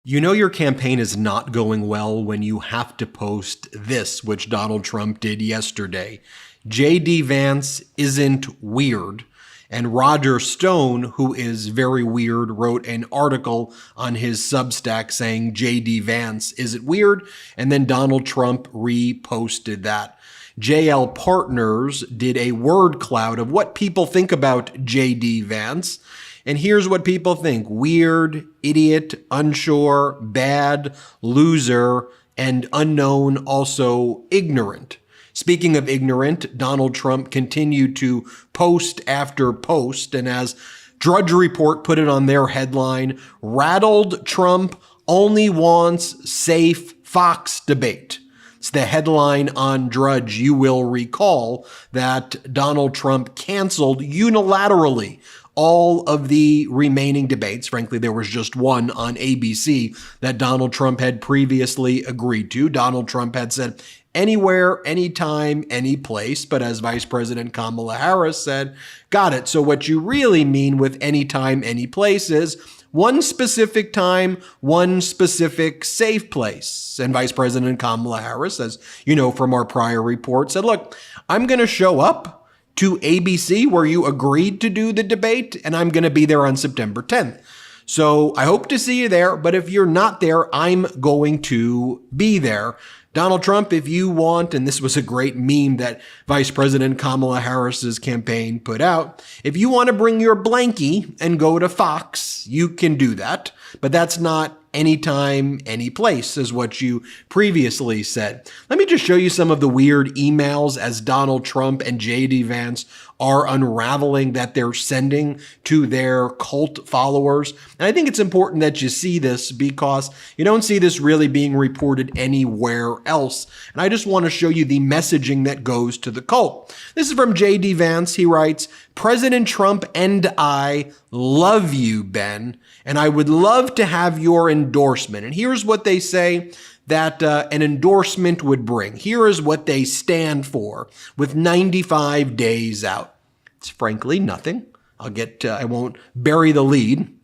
You know your campaign is not going well when you have to post this, which Donald Trump did yesterday. J.D. Vance isn't weird. And Roger Stone, who is very weird, wrote an article on his Substack saying J.D. Vance isn't weird. And then Donald Trump reposted that. JL Partners did a word cloud of what people think about J.D. Vance. And here's what people think: weird, idiot, unsure, bad, loser, and unknown, also ignorant. Speaking of ignorant, Donald Trump continued to post after post, and as Drudge Report put it on their headline, "Rattled Trump only wants safe Fox debate." It's the headline on Drudge. You will recall that Donald Trump canceled unilaterally all of the remaining debates. Frankly, there was just one on ABC that Donald Trump had previously agreed to. Donald Trump had said anywhere, anytime, any place. But as Vice President Kamala Harris said, got it. So what you really mean with anytime, any place is one specific time, one specific safe place. And Vice President Kamala Harris, as you know from our prior report, said, look, I'm going to show up to ABC where you agreed to do the debate, and I'm going to be there on September 10th. So I hope to see you there, but if you're not there, I'm going to be there. Donald Trump, if you want, and this was a great meme that Vice President Kamala Harris's campaign put out, if you want to bring your blankie and go to Fox, you can do that. But that's not anytime, any place, is what you previously said. Let me just show you some of the weird emails as Donald Trump and J.D. Vance are unraveling that they're sending to their cult followers. And I think it's important that you see this because you don't see this really being reported anywhere else. And I just want to show you the messaging that goes to the cult. This is from J.D. Vance. He writes, "President Trump and I love you, Ben, and I would love to have your endorsement." And here's what they say that an endorsement would bring. Here is what they stand for with 95 days out. It's frankly nothing. I won't bury the lead.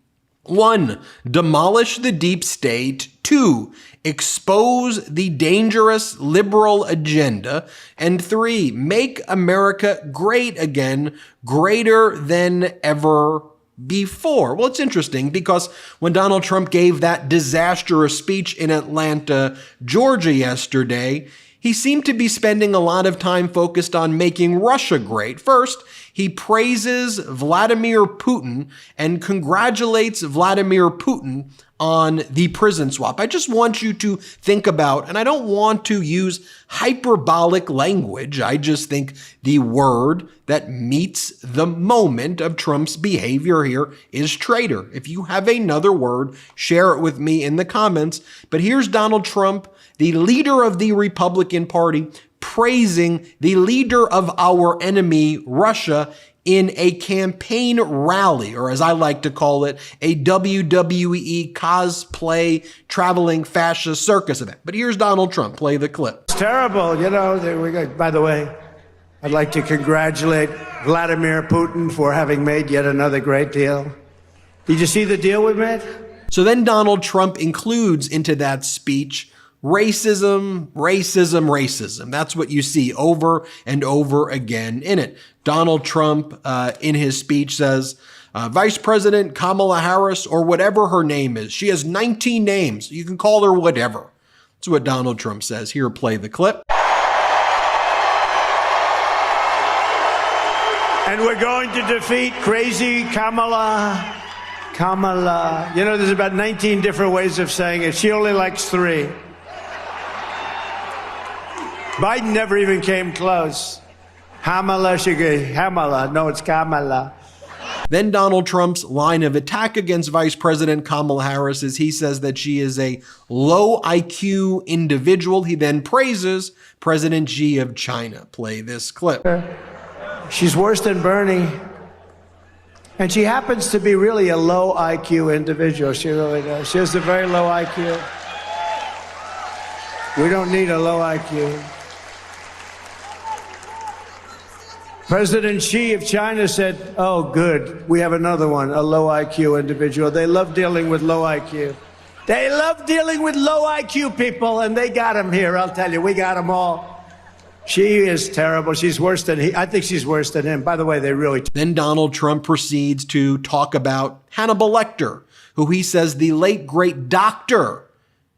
1, demolish the deep state. 2, expose the dangerous liberal agenda. And 3, make America great again, greater than ever before. Well, it's interesting because when Donald Trump gave that disastrous speech in Atlanta, Georgia yesterday, he seemed to be spending a lot of time focused on making Russia great. First, he praises Vladimir Putin and congratulates Vladimir Putin on the prison swap. I just want you to think about, and I don't want to use hyperbolic language. I just think the word that meets the moment of Trump's behavior here is traitor. If you have another word, share it with me in the comments. But here's Donald Trump, the leader of the Republican Party, praising the leader of our enemy, Russia, in a campaign rally, or as I like to call it, a WWE cosplay traveling fascist circus event. But here's Donald Trump. Play the clip. It's terrible. You know, by the way, I'd like to congratulate Vladimir Putin for having made yet another great deal. Did you see the deal we made? So then Donald Trump includes into that speech racism, racism, racism. That's what you see over and over again in it. Donald Trump, in his speech, says, Vice President Kamala Harris, or whatever her name is, she has 19 names. You can call her whatever. That's what Donald Trump says. Here, play the clip. And we're going to defeat crazy Kamala. You know, there's about 19 different ways of saying it. She only likes 3. Biden never even came close. Kamala. No, it's Kamala. Then Donald Trump's line of attack against Vice President Kamala Harris is he says that she is a low IQ individual. He then praises President Xi of China. Play this clip. She's worse than Bernie. And she happens to be really a low IQ individual. She really does. She has a very low IQ. We don't need a low IQ. President Xi of China said, oh, good, we have another one, a low IQ individual. They love dealing with low IQ. They love dealing with low IQ people, and they got them here. I'll tell you, we got them all. She is terrible. She's worse than he. I think she's worse than him. By the way, they really. Then Donald Trump proceeds to talk about Hannibal Lecter, who he says the late great doctor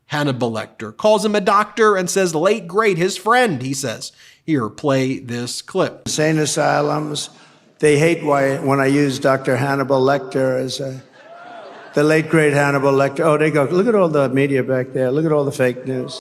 Hannibal Lecter, calls him a doctor and says late great, his friend, he says. Here, play this clip. Insane asylums. They hate when I use Dr. Hannibal Lecter as the late great Hannibal Lecter. Oh, they go, look at all the media back there. Look at all the fake news.